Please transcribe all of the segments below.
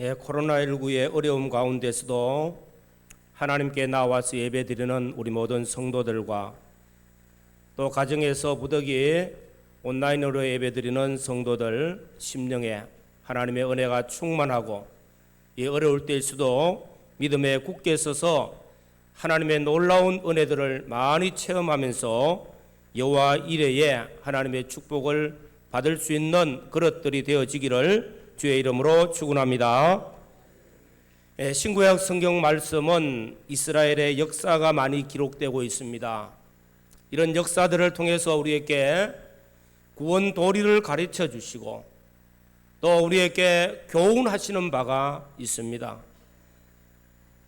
코로나19의 어려움 가운데서도 하나님께 나와서 예배드리는 우리 모든 성도들과 또 가정에서 부득이 온라인으로 예배드리는 성도들 심령에 하나님의 은혜가 충만하고 이 어려울 때일수도 믿음에 굳게 서서 하나님의 놀라운 은혜들을 많이 체험하면서 여호와 이레에 하나님의 축복을 받을 수 있는 그릇들이 되어지기를 주의 이름으로 축원합니다. 신구약 성경 말씀은 이스라엘의 역사가 많이 기록되고 있습니다. 이런 역사들을 통해서 우리에게 구원 도리를 가르쳐 주시고 또 우리에게 교훈하시는 바가 있습니다.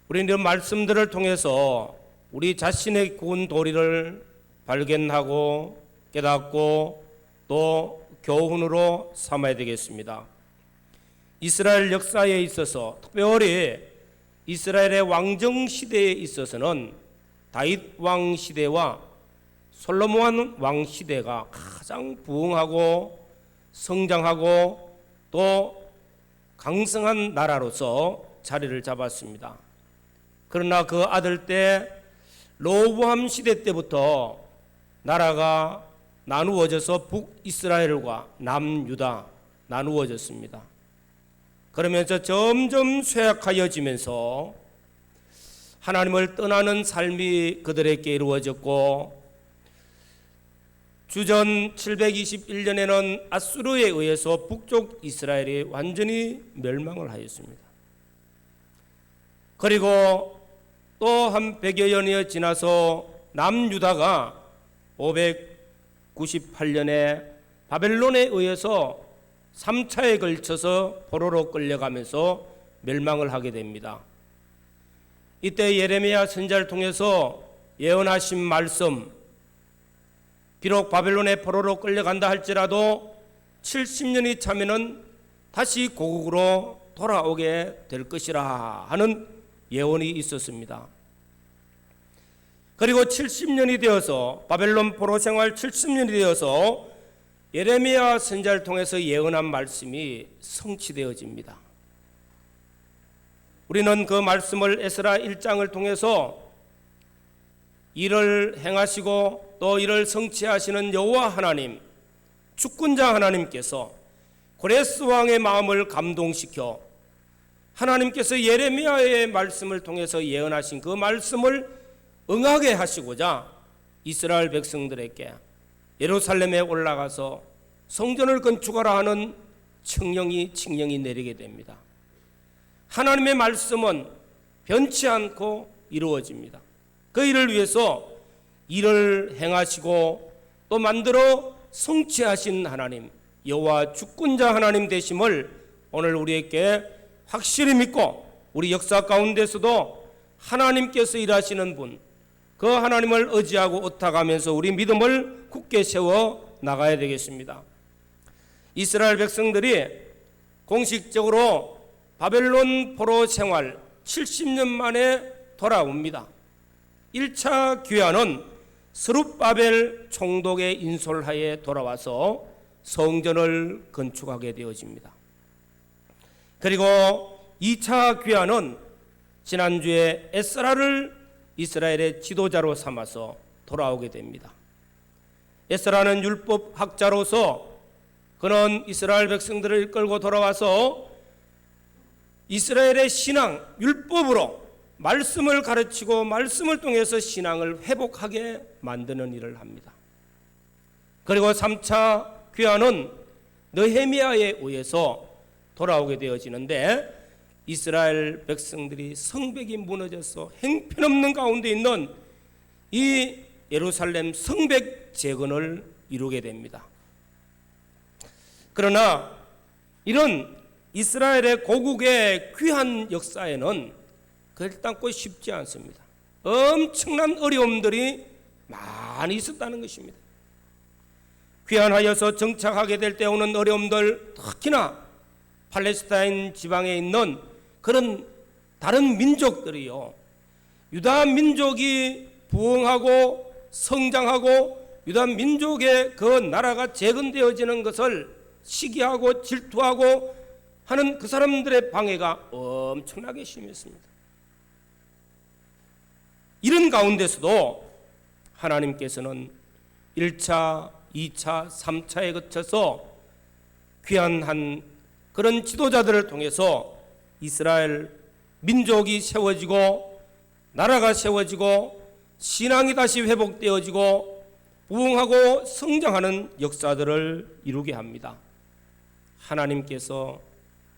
우리는 이런 말씀들을 통해서 우리 자신의 구원 도리를 발견하고 깨닫고 또 교훈으로 삼아야 되겠습니다. 이스라엘 역사에 있어서 특별히 이스라엘의 왕정 시대에 있어서는 다윗 왕 시대와 솔로몬 왕 시대가 가장 부흥하고 성장하고 또 강성한 나라로서 자리를 잡았습니다. 그러나 그 아들 때 로보암 시대 때부터 나라가 나누어져서 북이스라엘과 남유다 나누어졌습니다. 그러면서 점점 쇠약하여지면서 하나님을 떠나는 삶이 그들에게 이루어졌고 주전 721년에는 아수르에 의해서 북쪽 이스라엘이 완전히 멸망을 하였습니다. 그리고 또 한 100여 년이 지나서 남유다가 598년에 바벨론에 의해서 3차에 걸쳐서 포로로 끌려가면서 멸망을 하게 됩니다. 이때 예레미야 선지자를 통해서 예언하신 말씀, 비록 바벨론의 포로로 끌려간다 할지라도 70년이 차면은 다시 고국으로 돌아오게 될 것이라 하는 예언이 있었습니다. 그리고 70년이 되어서 바벨론 포로 생활 70년이 되어서 예레미야 선지자를 통해서 예언한 말씀이 성취되어집니다. 우리는 그 말씀을 에스라 1장을 통해서 이를 행하시고 또 이를 성취하시는 여호와 하나님, 주권자 하나님께서 고레스 왕의 마음을 감동시켜 하나님께서 예레미야의 말씀을 통해서 예언하신 그 말씀을 응하게 하시고자 이스라엘 백성들에게 예루살렘에 올라가서 성전을 건축하라 하는 칙령이 내리게 됩니다. 하나님의 말씀은 변치 않고 이루어집니다. 그 일을 위해서 일을 행하시고 또 만들어 성취하신 하나님, 여호와 주권자 하나님 되심을 오늘 우리에게 확실히 믿고 우리 역사 가운데서도 하나님께서 일하시는 분, 그 하나님을 의지하고 의탁하면서 우리 믿음을 굳게 세워 나가야 되겠습니다. 이스라엘 백성들이 공식적으로 바벨론 포로 생활 70년 만에 돌아옵니다. 1차 귀환은 스룹바벨 총독의 인솔하에 돌아와서 성전을 건축하게 되어집니다. 그리고 2차 귀환은 지난주에 에스라를 이스라엘의 지도자로 삼아서 돌아오게 됩니다. 에스라는 율법학자로서 그는 이스라엘 백성들을 이끌고 돌아와서 이스라엘의 신앙, 율법으로 말씀을 가르치고 말씀을 통해서 신앙을 회복하게 만드는 일을 합니다. 그리고 3차 귀환은 느헤미야에 의해서 돌아오게 되어지는데 이스라엘 백성들이 성벽이 무너져서 형편없는 가운데 있는 이 예루살렘 성벽 재건을 이루게 됩니다. 그러나 이런 이스라엘의 고국의 귀한 역사에는 결단코 쉽지 않습니다. 엄청난 어려움들이 많이 있었다는 것입니다. 귀환하여서 정착하게 될 때 오는 어려움들, 특히나 팔레스타인 지방에 있는 그런 다른 민족들이요, 유다 민족이 부흥하고 성장하고 유다 민족의 그 나라가 재건되어지는 것을 시기하고 질투하고 하는 그 사람들의 방해가 엄청나게 심했습니다. 이런 가운데서도 하나님께서는 1차, 2차, 3차에 거쳐서 귀한 그런 지도자들을 통해서 이스라엘 민족이 세워지고 나라가 세워지고 신앙이 다시 회복되어지고 부흥하고 성장하는 역사들을 이루게 합니다. 하나님께서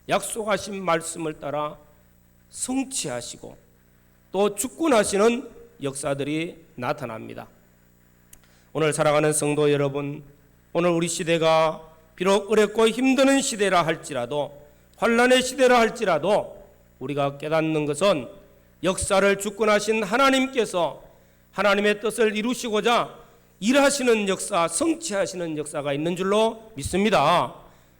약속하신 말씀을 따라 성취하시고 또 주권하시는 역사들이 나타납니다. 오늘 사랑하는 성도 여러분, 오늘 우리 시대가 비록 어렵고 힘드는 시대라 할지라도, 환난의 시대라 할지라도 우리가 깨닫는 것은 역사를 주권하신 하나님께서 하나님의 뜻을 이루시고자 일하시는 역사, 성취하시는 역사가 있는 줄로 믿습니다.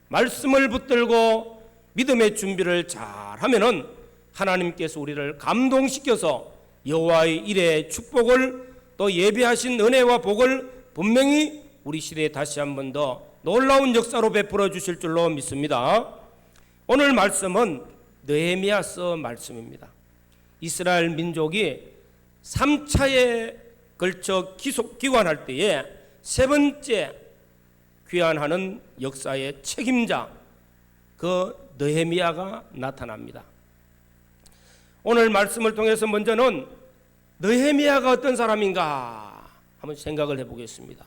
말씀을 붙들고 믿음의 준비를 잘 하면은 하나님께서 우리를 감동시켜서 여호와의 일의 축복을 또 예비하신 은혜와 복을 분명히 우리 시대에 다시 한 번 더 놀라운 역사로 베풀어 주실 줄로 믿습니다. 오늘 말씀은 느헤미야서 말씀입니다. 이스라엘 민족이 3차에 걸쳐 귀환할 때에 세 번째 귀환하는 역사의 책임자 그 느헤미야가 나타납니다. 오늘 말씀을 통해서 먼저는 느헤미야가 어떤 사람인가 한번 생각을 해보겠습니다.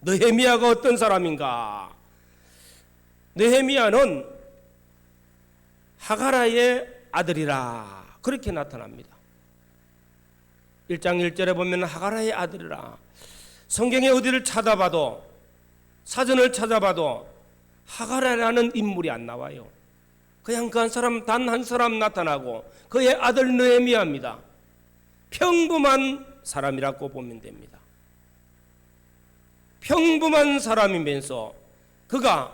느헤미야가 어떤 사람인가? 느헤미야는 하가라의 아들이라 그렇게 나타납니다. 1장 1절에 보면 하가라의 아들이라. 성경에 어디를 찾아봐도 사전을 찾아봐도 하가라라는 인물이 안 나와요. 그냥 그 한 사람, 단 한 사람 나타나고 그의 아들 느헤미야입니다. 평범한 사람이라고 보면 됩니다. 평범한 사람이면서 그가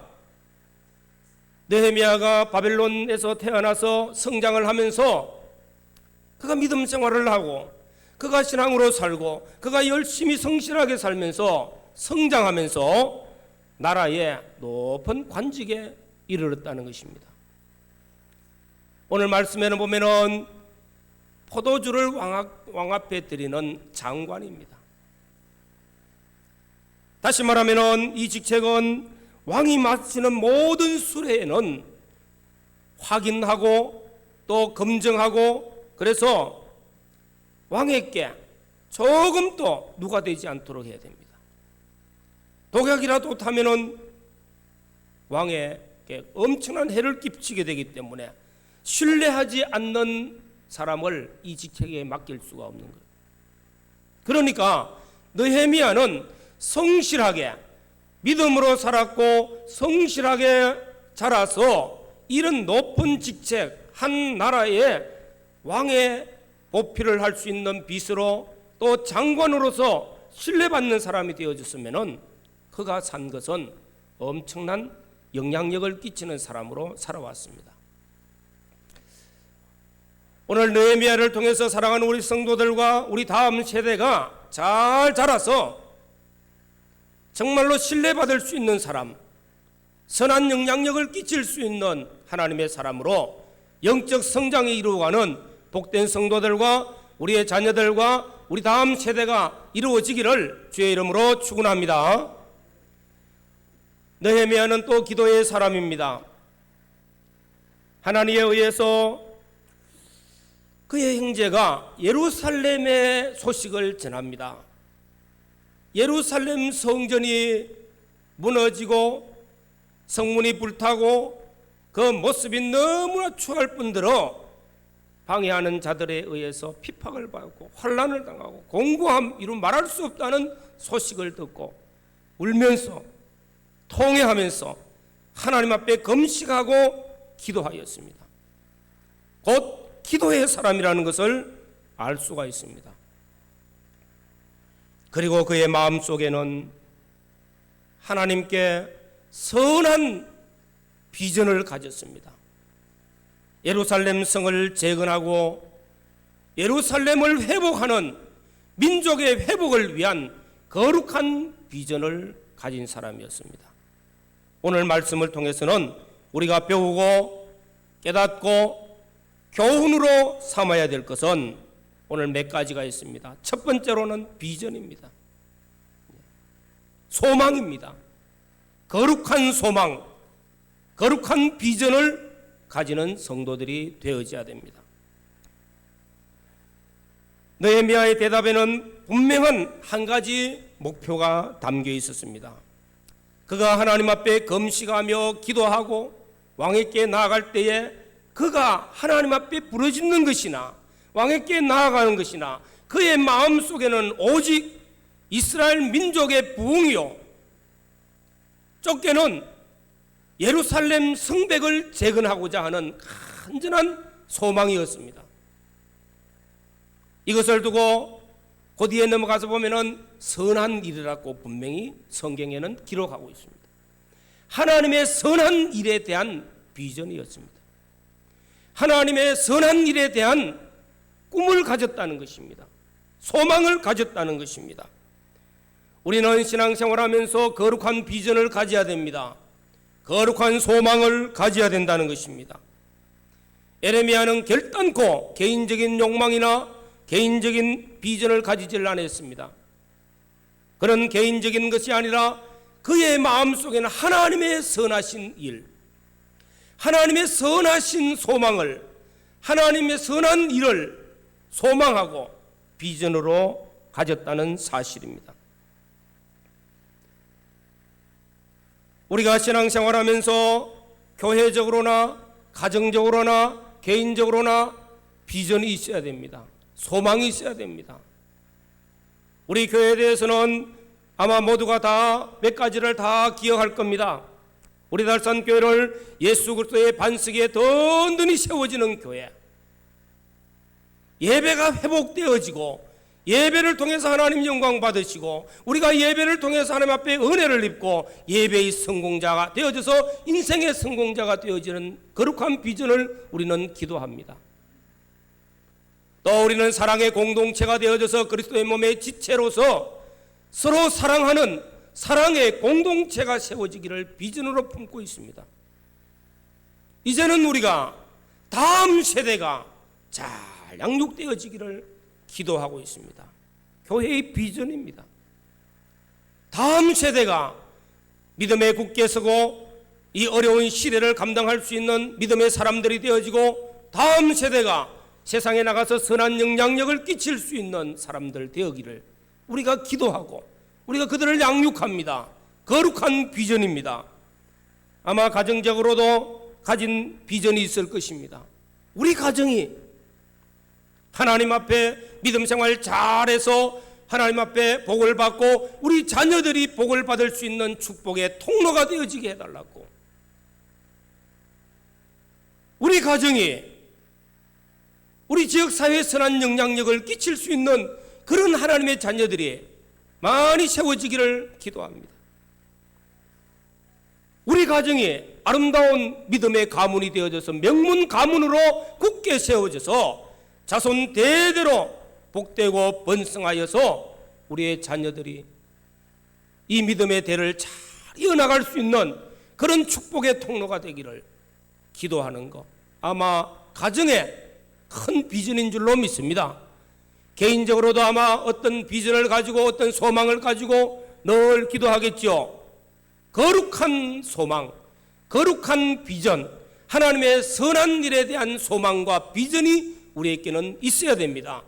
느헤미야가 바벨론에서 태어나서 성장을 하면서 그가 믿음 생활을 하고 그가 신앙으로 살고 그가 열심히 성실하게 살면서 성장하면서 나라의 높은 관직에 이르렀다는 것입니다. 오늘 말씀에는 보면은 포도주를 왕 앞에 드리는 장관입니다. 다시 말하면은 이 직책은 왕이 마시는 모든 수레에는 확인하고 또 검증하고 그래서 왕에게 조금도 누가 되지 않도록 해야 됩니다. 독약이라도 타면은 왕에게 엄청난 해를 끼치게 되기 때문에 신뢰하지 않는 사람을 이 직책에 맡길 수가 없는 거예요. 그러니까 느헤미야는 성실하게 믿음으로 살았고 성실하게 자라서 이런 높은 직책, 한 나라의 왕의 보필을 할 수 있는 빚으로 또 장관으로서 신뢰받는 사람이 되어졌으면은 그가 산 것은 엄청난 영향력을 끼치는 사람으로 살아왔습니다. 오늘 느헤미야를 통해서 사랑하는 우리 성도들과 우리 다음 세대가 잘 자라서 정말로 신뢰받을 수 있는 사람, 선한 영향력을 끼칠 수 있는 하나님의 사람으로 영적 성장에 이루어가는 복된 성도들과 우리의 자녀들과 우리 다음 세대가 이루어지기를 주의 이름으로 축원합니다. 느헤미야는 또 기도의 사람입니다. 하나님에 의해서 그의 형제가 예루살렘의 소식을 전합니다. 예루살렘 성전이 무너지고 성문이 불타고 그 모습이 너무나 추할 뿐더러 방해하는 자들에 의해서 핍박을 받고 환난을 당하고 공고함 이루 말할 수 없다는 소식을 듣고 울면서 통회하면서 하나님 앞에 금식하고 기도하였습니다. 곧 기도의 사람이라는 것을 알 수가 있습니다. 그리고 그의 마음속에는 하나님께 선한 비전을 가졌습니다. 예루살렘 성을 재건하고 예루살렘을 회복하는 민족의 회복을 위한 거룩한 비전을 가진 사람이었습니다. 오늘 말씀을 통해서는 우리가 배우고 깨닫고 교훈으로 삼아야 될 것은 오늘 몇 가지가 있습니다. 첫 번째로는 비전입니다. 소망입니다. 거룩한 소망, 거룩한 비전을 가지는 성도들이 되어져야 됩니다. 느헤미야의 대답에는 분명한 한 가지 목표가 담겨 있었습니다. 그가 하나님 앞에 금식하며 기도하고 왕에게 나아갈 때에 그가 하나님 앞에 부르짖는 것이나 왕에게 나아가는 것이나 그의 마음속에는 오직 이스라엘 민족의 부흥이요, 쫓겨는 예루살렘 성벽을 재건하고자 하는 간절한 소망이었습니다. 이것을 두고 그 뒤에 넘어가서 보면은 선한 일이라고 분명히 성경에는 기록하고 있습니다. 하나님의 선한 일에 대한 비전이었습니다. 하나님의 선한 일에 대한 꿈을 가졌다는 것입니다. 소망을 가졌다는 것입니다. 우리는 신앙생활하면서 거룩한 비전을 가져야 됩니다. 거룩한 소망을 가져야 된다는 것입니다. 예레미야는 결단코 개인적인 욕망이나 개인적인 비전을 가지질 않았습니다. 그런 개인적인 것이 아니라 그의 마음속에는 하나님의 선하신 일, 하나님의 선하신 소망을, 하나님의 선한 일을 소망하고 비전으로 가졌다는 사실입니다. 우리가 신앙생활하면서 교회적으로나 가정적으로나 개인적으로나 비전이 있어야 됩니다. 소망이 있어야 됩니다. 우리 교회에 대해서는 아마 모두가 다 몇 가지를 다 기억할 겁니다. 우리 달산교회를 예수 그리스도의 반석에 든든히 세워지는 교회, 예배가 회복되어지고 예배를 통해서 하나님 영광 받으시고 우리가 예배를 통해서 하나님 앞에 은혜를 입고 예배의 성공자가 되어져서 인생의 성공자가 되어지는 거룩한 비전을 우리는 기도합니다. 또 우리는 사랑의 공동체가 되어져서 그리스도의 몸의 지체로서 서로 사랑하는 사랑의 공동체가 세워지기를 비전으로 품고 있습니다. 이제는 우리가 다음 세대가 잘 양육되어지기를 기도하고 있습니다. 교회의 비전입니다. 다음 세대가 믿음에 굳게 서고 이 어려운 시대를 감당할 수 있는 믿음의 사람들이 되어지고 다음 세대가 세상에 나가서 선한 영향력을 끼칠 수 있는 사람들 되어기를 우리가 기도하고 우리가 그들을 양육합니다. 거룩한 비전입니다. 아마 가정적으로도 가진 비전이 있을 것입니다. 우리 가정이 하나님 앞에 믿음 생활 잘해서 하나님 앞에 복을 받고 우리 자녀들이 복을 받을 수 있는 축복의 통로가 되어지게 해달라고, 우리 가정이 우리 지역사회에 선한 영향력을 끼칠 수 있는 그런 하나님의 자녀들이 많이 세워지기를 기도합니다. 우리 가정이 아름다운 믿음의 가문이 되어져서 명문 가문으로 굳게 세워져서 자손 대대로 복되고 번성하여서 우리의 자녀들이 이 믿음의 대를 잘 이어나갈 수 있는 그런 축복의 통로가 되기를 기도하는 것, 아마 가정의 큰 비전인 줄로 믿습니다. 개인적으로도 아마 어떤 비전을 가지고 어떤 소망을 가지고 늘 기도하겠죠. 거룩한 소망, 거룩한 비전, 하나님의 선한 일에 대한 소망과 비전이 우리에게는 있어야 됩니다.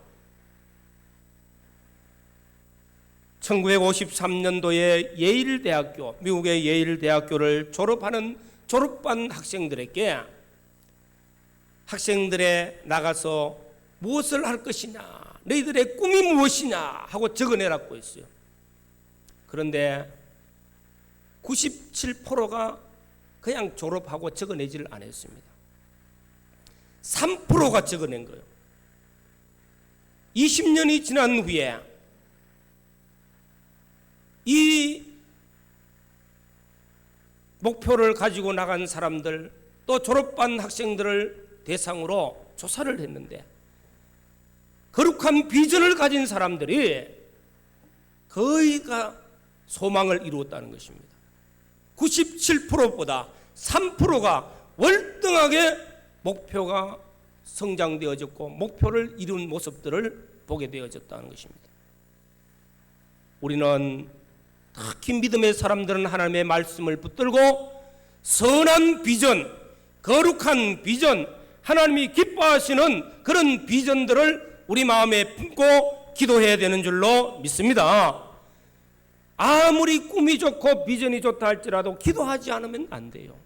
1953년도에 예일대학교, 미국의 예일대학교를 졸업반 학생들에게 학생들에 나가서 무엇을 할 것이냐, 너희들의 꿈이 무엇이냐 하고 적어내라고 했어요. 그런데 97%가 그냥 졸업하고 적어내지를 않았습니다. 3%가 적어낸 거예요. 20년이 지난 후에 이 목표를 가지고 나간 사람들, 또 졸업반 학생들을 대상으로 조사를 했는데 거룩한 비전을 가진 사람들이 거의가 소망을 이루었다는 것입니다. 97%보다 3%가 월등하게 목표가 성장되어졌고 목표를 이룬 모습들을 보게 되어졌다는 것입니다. 우리는 특히 믿음의 사람들은 하나님의 말씀을 붙들고 선한 비전, 거룩한 비전, 하나님이 기뻐하시는 그런 비전들을 우리 마음에 품고 기도해야 되는 줄로 믿습니다. 아무리 꿈이 좋고 비전이 좋다 할지라도 기도하지 않으면 안 돼요.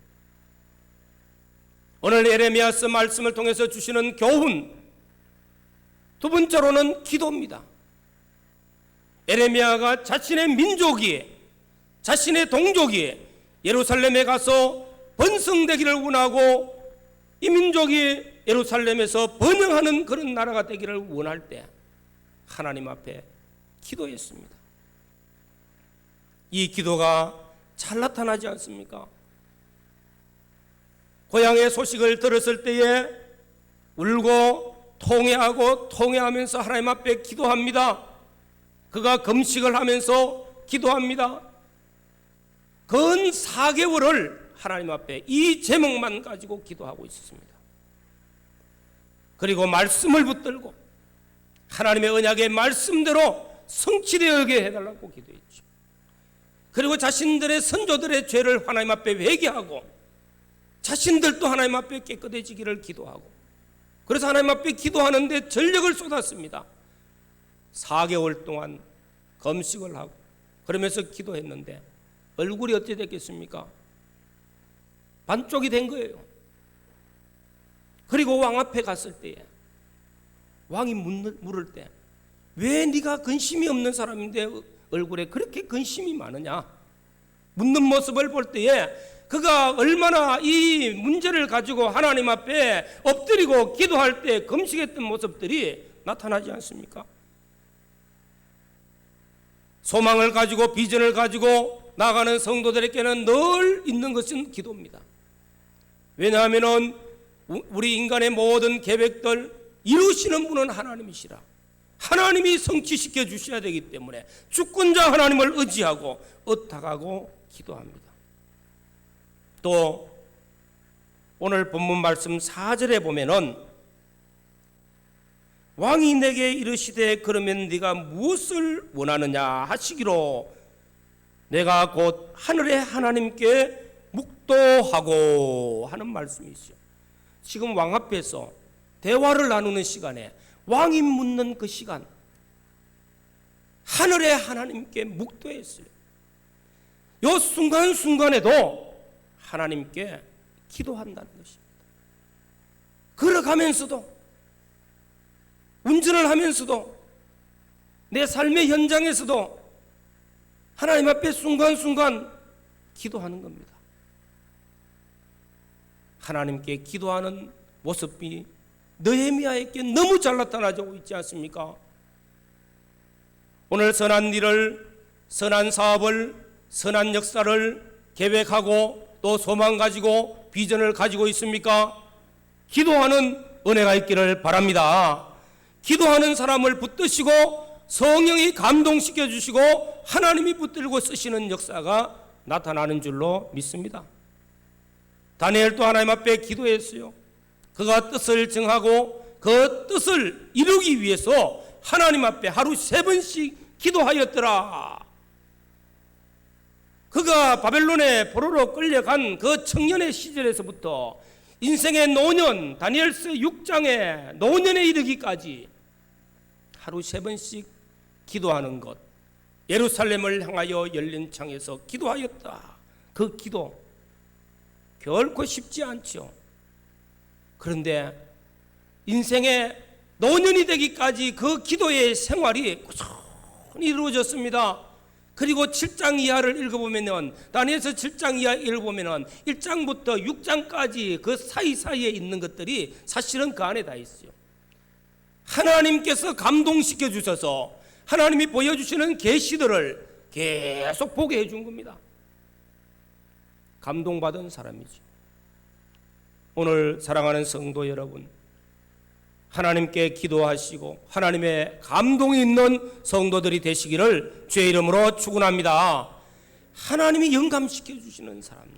오늘 예레미야서 말씀을 통해서 주시는 교훈, 두 번째로는 기도입니다. 예레미야가 자신의 민족이, 자신의 동족이 예루살렘에 가서 번성되기를 원하고 이 민족이 예루살렘에서 번영하는 그런 나라가 되기를 원할 때 하나님 앞에 기도했습니다. 이 기도가 잘 나타나지 않습니까? 고향의 소식을 들었을 때에 울고 통회하면서 하나님 앞에 기도합니다. 그가 금식을 하면서 기도합니다. 근 4개월을 하나님 앞에 이 제목만 가지고 기도하고 있었습니다. 그리고 말씀을 붙들고 하나님의 언약의 말씀대로 성취되게 해달라고 기도했죠. 그리고 자신들의 선조들의 죄를 하나님 앞에 회개하고 자신들도 하나님 앞에 깨끗해지기를 기도하고, 그래서 하나님 앞에 기도하는데 전력을 쏟았습니다. 4개월 동안 금식을 하고 그러면서 기도했는데 얼굴이 어찌 됐겠습니까? 반쪽이 된 거예요. 그리고 왕 앞에 갔을 때에 왕이 물을 때 왜 네가 근심이 없는 사람인데 얼굴에 그렇게 근심이 많으냐 묻는 모습을 볼 때에 그가 얼마나 이 문제를 가지고 하나님 앞에 엎드리고 기도할 때 금식했던 모습들이 나타나지 않습니까? 소망을 가지고 비전을 가지고 나가는 성도들에게는 늘 있는 것은 기도입니다. 왜냐하면 우리 인간의 모든 계획들 이루시는 분은 하나님이시라. 하나님이 성취시켜 주셔야 되기 때문에 주권자 하나님을 의지하고 의탁하고 기도합니다. 또 오늘 본문 말씀 4절에 보면은 왕이 내게 이르시되 그러면 네가 무엇을 원하느냐 하시기로 내가 곧 하늘의 하나님께 묵도하고 하는 말씀이 있어요. 지금 왕 앞에서 대화를 나누는 시간에 왕이 묻는 그 시간, 하늘의 하나님께 묵도했어요. 이 순간순간에도 하나님께 기도한다는 것입니다. 걸어가면서도, 운전을 하면서도, 내 삶의 현장에서도 하나님 앞에 순간순간 기도하는 겁니다. 하나님께 기도하는 모습이 느헤미야에게 너무 잘 나타나고 있지 않습니까? 오늘 선한 일을, 선한 사업을, 선한 역사를 계획하고 또 소망 가지고 비전을 가지고 있습니까? 기도하는 은혜가 있기를 바랍니다. 기도하는 사람을 붙드시고 성령이 감동시켜 주시고 하나님이 붙들고 쓰시는 역사가 나타나는 줄로 믿습니다. 다니엘도 하나님 앞에 기도했어요. 그가 뜻을 정하고 그 뜻을 이루기 위해서 하나님 앞에 하루 3번씩 기도하였더라. 그가 바벨론의 포로로 끌려간 그 청년의 시절에서부터 인생의 노년, 다니엘서 6장의 노년에 이르기까지 하루 3번씩 기도하는 것, 예루살렘을 향하여 열린 창에서 기도하였다. 그 기도 결코 쉽지 않죠. 그런데 인생의 노년이 되기까지 그 기도의 생활이 꾸준히 이루어졌습니다. 그리고 7장 이하를 읽어보면, 다니엘서 7장 이하 읽어보면 1장부터 6장까지 그 사이사이에 있는 것들이 사실은 그 안에 다 있어요. 하나님께서 감동시켜 주셔서 하나님이 보여주시는 계시들을 계속 보게 해준 겁니다. 감동받은 사람이죠. 오늘 사랑하는 성도 여러분, 하나님께 기도하시고 하나님의 감동이 있는 성도들이 되시기를 주의 이름으로 축원합니다. 하나님이 영감시켜 주시는 사람요.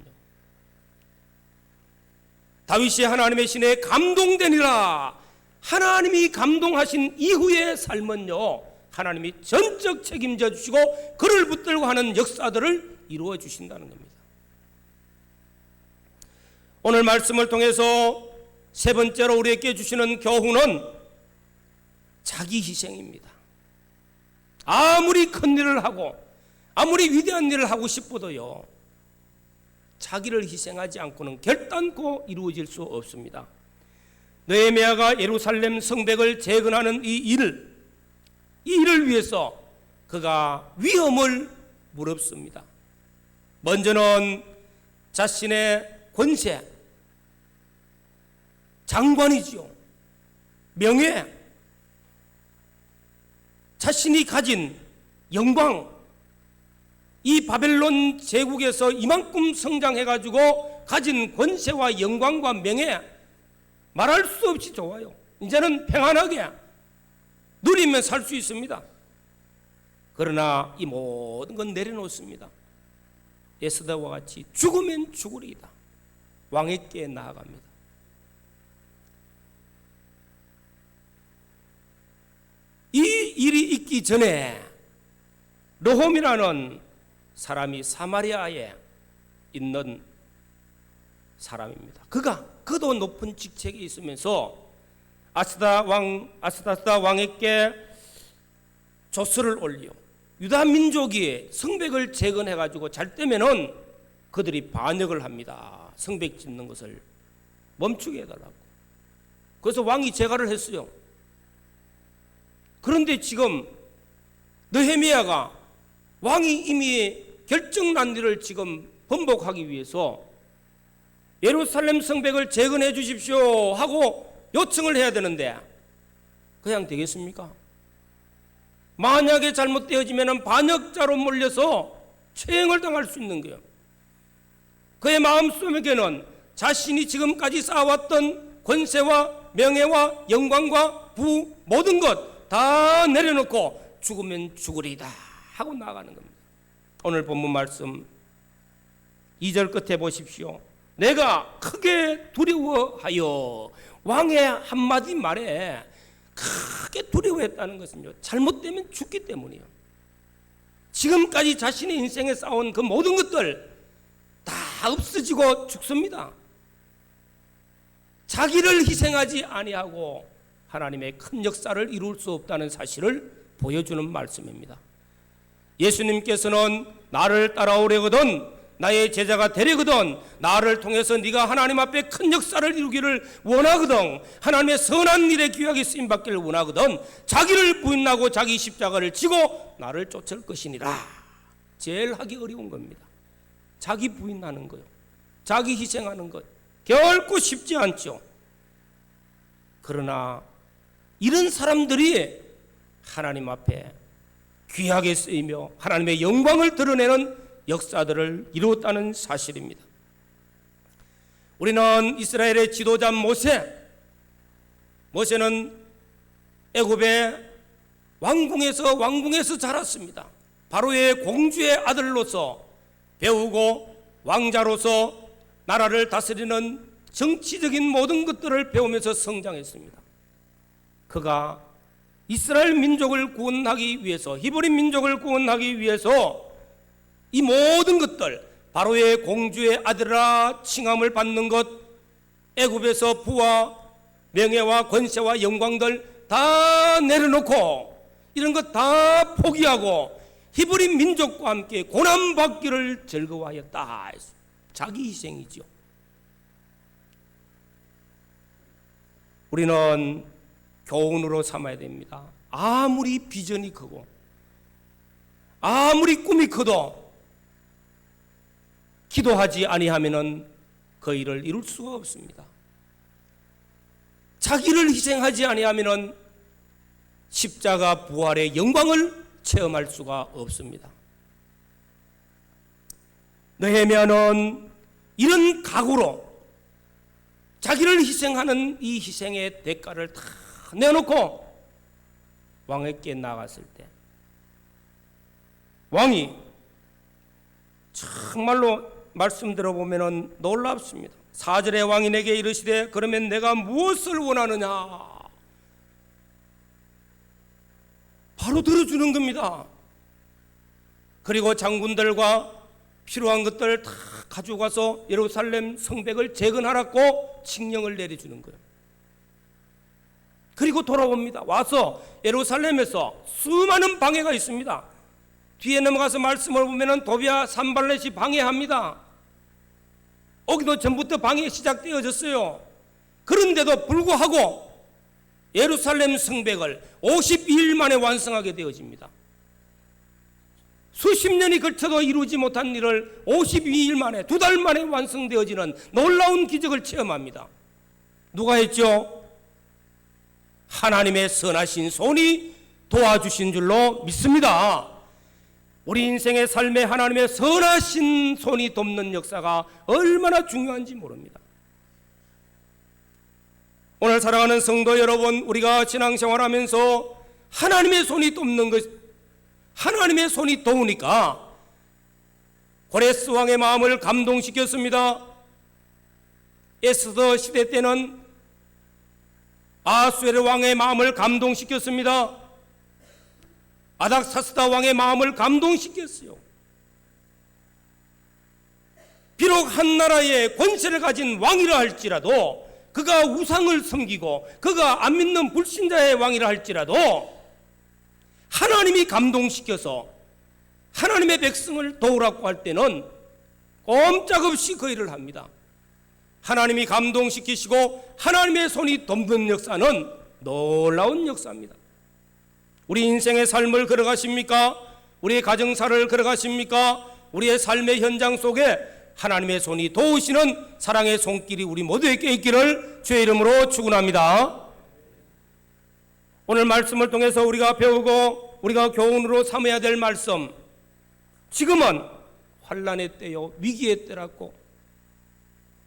다윗이 하나님의 신에 감동되니라. 하나님이 감동하신 이후의 삶은요, 하나님이 전적 책임져 주시고 그를 붙들고 하는 역사들을 이루어 주신다는 겁니다. 오늘 말씀을 통해서 세 번째로 우리에게 주시는 교훈은 자기 희생입니다. 아무리 큰 일을 하고 아무리 위대한 일을 하고 싶어도요, 자기를 희생하지 않고는 결단코 이루어질 수 없습니다. 느헤미야가 예루살렘 성벽을 재건하는 이 일을 위해서 그가 위험을 무릅습니다. 먼저는 자신의 권세, 장관이지요, 명예, 자신이 가진 영광, 이 바벨론 제국에서 이만큼 성장해가지고 가진 권세와 영광과 명예, 말할 수 없이 좋아요. 이제는 평안하게 누리면 살 수 있습니다. 그러나 이 모든 건 내려놓습니다. 에스더와 같이 죽으면 죽으리이다. 왕에게 나아갑니다. 이 일이 있기 전에 르홈이라는 사람이 사마리아에 있는 사람입니다. 그도 높은 직책에 있으면서 아스다스다 왕에게 조서를 올려 유다 민족이 성벽을 재건해 가지고 잘 되면은 그들이 반역을 합니다. 성벽 짓는 것을 멈추게 해달라고. 그래서 왕이 재가를 했어요. 그런데 지금 느헤미야가 왕이 이미 결정난 일을 지금 번복하기 위해서 예루살렘 성벽을 재건해 주십시오 하고 요청을 해야 되는데 그냥 되겠습니까? 만약에 잘못되어지면 반역자로 몰려서 처형을 당할 수 있는 거예요. 그의 마음속에는 자신이 지금까지 쌓아왔던 권세와 명예와 영광과 부 모든 것 다 내려놓고 죽으면 죽으리이다 하고 나아가는 겁니다. 오늘 본문 말씀 2절 끝에 보십시오. 내가 크게 두려워하여, 왕의 한마디 말에 크게 두려워했다는 것은요, 잘못되면 죽기 때문이에요. 지금까지 자신의 인생에 쌓아온 그 모든 것들 다 없어지고 죽습니다. 자기를 희생하지 아니하고 하나님의 큰 역사를 이룰 수 없다는 사실을 보여주는 말씀입니다. 예수님께서는 나를 따라오려거든, 나의 제자가 되려거든, 나를 통해서 네가 하나님 앞에 큰 역사를 이루기를 원하거든, 하나님의 선한 일에 귀하게 쓰임받기를 원하거든, 자기를 부인하고 자기 십자가를 지고 나를 쫓을 것이니라. 제일 하기 어려운 겁니다. 자기 부인하는 거요, 자기 희생하는 것 결코 쉽지 않죠. 그러나 이런 사람들이 하나님 앞에 귀하게 쓰이며 하나님의 영광을 드러내는 역사들을 이루었다는 사실입니다. 우리는 이스라엘의 지도자 모세는 애굽의 왕궁에서 자랐습니다. 바로의 공주의 아들로서 배우고 왕자로서 나라를 다스리는 정치적인 모든 것들을 배우면서 성장했습니다. 그가 이스라엘 민족을 구원하기 위해서, 히브리 민족을 구원하기 위해서 이 모든 것들, 바로의 공주의 아들아 칭함을 받는 것, 애굽에서 부와 명예와 권세와 영광들 다 내려놓고 이런 것 다 포기하고 히브리 민족과 함께 고난받기를 즐거워하였다. 자기 희생이죠. 우리는 교훈으로 삼아야 됩니다. 아무리 비전이 크고 아무리 꿈이 커도 기도하지 아니하면은 그 일을 이룰 수가 없습니다. 자기를 희생하지 아니하면은 십자가 부활의 영광을 체험할 수가 없습니다. 느헤미야는 이런 각오로 자기를 희생하는 이 희생의 대가를 다 내놓고 왕에게 나갔을 때 왕이 정말로 말씀 들어보면 놀랍습니다. 4절에 왕인에게 이르시되 그러면 내가 무엇을 원하느냐? 바로 들어주는 겁니다. 그리고 장군들과 필요한 것들 다 가져가서 예루살렘 성벽을 재건하라고 칙령을 내려주는 거예요. 그리고 돌아옵니다. 와서 예루살렘에서 수많은 방해가 있습니다. 뒤에 넘어가서 말씀을 보면 도비아 산발렛이 방해합니다. 오기도 전부터 방해 시작되어졌어요. 그런데도 불구하고 예루살렘 성벽을 52일 만에 완성하게 되어집니다. 수십 년이 걸쳐도 이루지 못한 일을 52일 만에, 2달 만에 완성되어지는 놀라운 기적을 체험합니다. 누가 했죠? 하나님의 선하신 손이 도와주신 줄로 믿습니다. 우리 인생의 삶에 하나님의 선하신 손이 돕는 역사가 얼마나 중요한지 모릅니다. 오늘 사랑하는 성도 여러분, 우리가 신앙생활하면서 하나님의 손이 돕는 것, 하나님의 손이 도우니까 고레스 왕의 마음을 감동시켰습니다. 에스더 시대 때는 아수에르 왕의 마음을 감동시켰습니다. 아닥사스다 왕의 마음을 감동시켰어요. 비록 한 나라의 권세를 가진 왕이라 할지라도, 그가 우상을 섬기고 그가 안 믿는 불신자의 왕이라 할지라도 하나님이 감동시켜서 하나님의 백성을 도우라고 할 때는 꼼짝없이 그 일을 합니다. 하나님이 감동시키시고 하나님의 손이 돕는 역사는 놀라운 역사입니다. 우리 인생의 삶을 걸어가십니까? 우리의 가정사를 걸어가십니까? 우리의 삶의 현장 속에 하나님의 손이 도우시는 사랑의 손길이 우리 모두에게 있기를 주의 이름으로 축원합니다. 오늘 말씀을 통해서 우리가 배우고 우리가 교훈으로 삼아야 될 말씀, 지금은 환난의 때요, 위기의 때라고,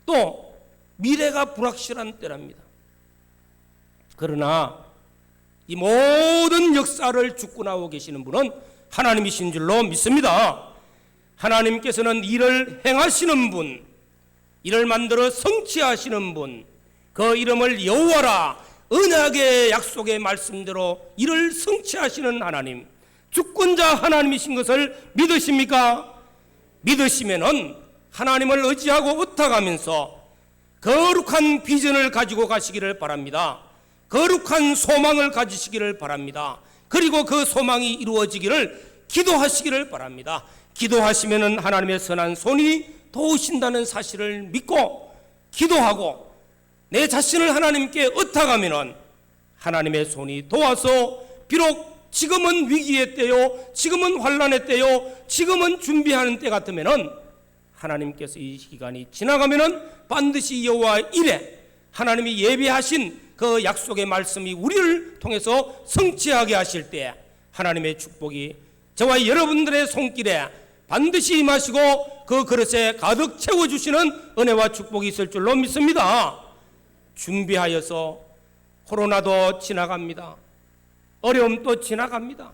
또 미래가 불확실한 때랍니다. 그러나 이 모든 역사를 주권하고 계시는 분은 하나님이신 줄로 믿습니다. 하나님께서는 일을 행하시는 분, 일을 만들어 성취하시는 분, 그 이름을 여호와라, 언약의 약속의 말씀대로 일을 성취하시는 하나님, 주권자 하나님이신 것을 믿으십니까? 믿으시면은 하나님을 의지하고 의탁하면서 거룩한 비전을 가지고 가시기를 바랍니다. 거룩한 소망을 가지시기를 바랍니다. 그리고 그 소망이 이루어지기를 기도하시기를 바랍니다. 기도하시면은 하나님의 선한 손이 도우신다는 사실을 믿고 기도하고 내 자신을 하나님께 의탁하면은 하나님의 손이 도와서 비록 지금은 위기의 때요, 지금은 환난의 때요, 지금은 준비하는 때 같으면은 하나님께서 이 시간이 지나가면은 반드시 여호와 이레, 하나님이 예비하신 그 약속의 말씀이 우리를 통해서 성취하게 하실 때 하나님의 축복이 저와 여러분들의 손길에 반드시 임하시고 그 그릇에 가득 채워주시는 은혜와 축복이 있을 줄로 믿습니다. 준비하여서 코로나도 지나갑니다. 어려움도 지나갑니다.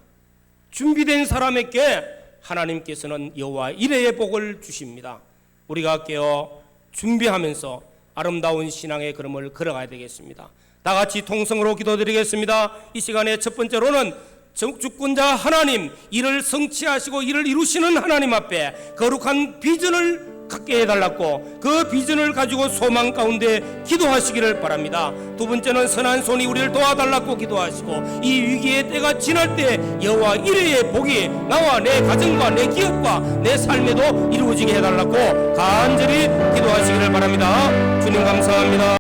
준비된 사람에게 하나님께서는 여호와 이레의 복을 주십니다. 우리가 깨어 준비하면서 아름다운 신앙의 걸음을 걸어가야 되겠습니다. 다 같이 통성으로 기도드리겠습니다. 이 시간에 첫 번째로는 주권자 하나님, 이를 성취하시고 이를 이루시는 하나님 앞에 거룩한 비전을 갖게 해달라고, 그 비전을 가지고 소망 가운데 기도하시기를 바랍니다. 두 번째는 선한 손이 우리를 도와달라고 기도하시고 이 위기의 때가 지날 때 여호와 이레의 복이 나와 내 가정과 내 기업과 내 삶에도 이루어지게 해달라고 간절히 기도하시기를 바랍니다. 주님 감사합니다.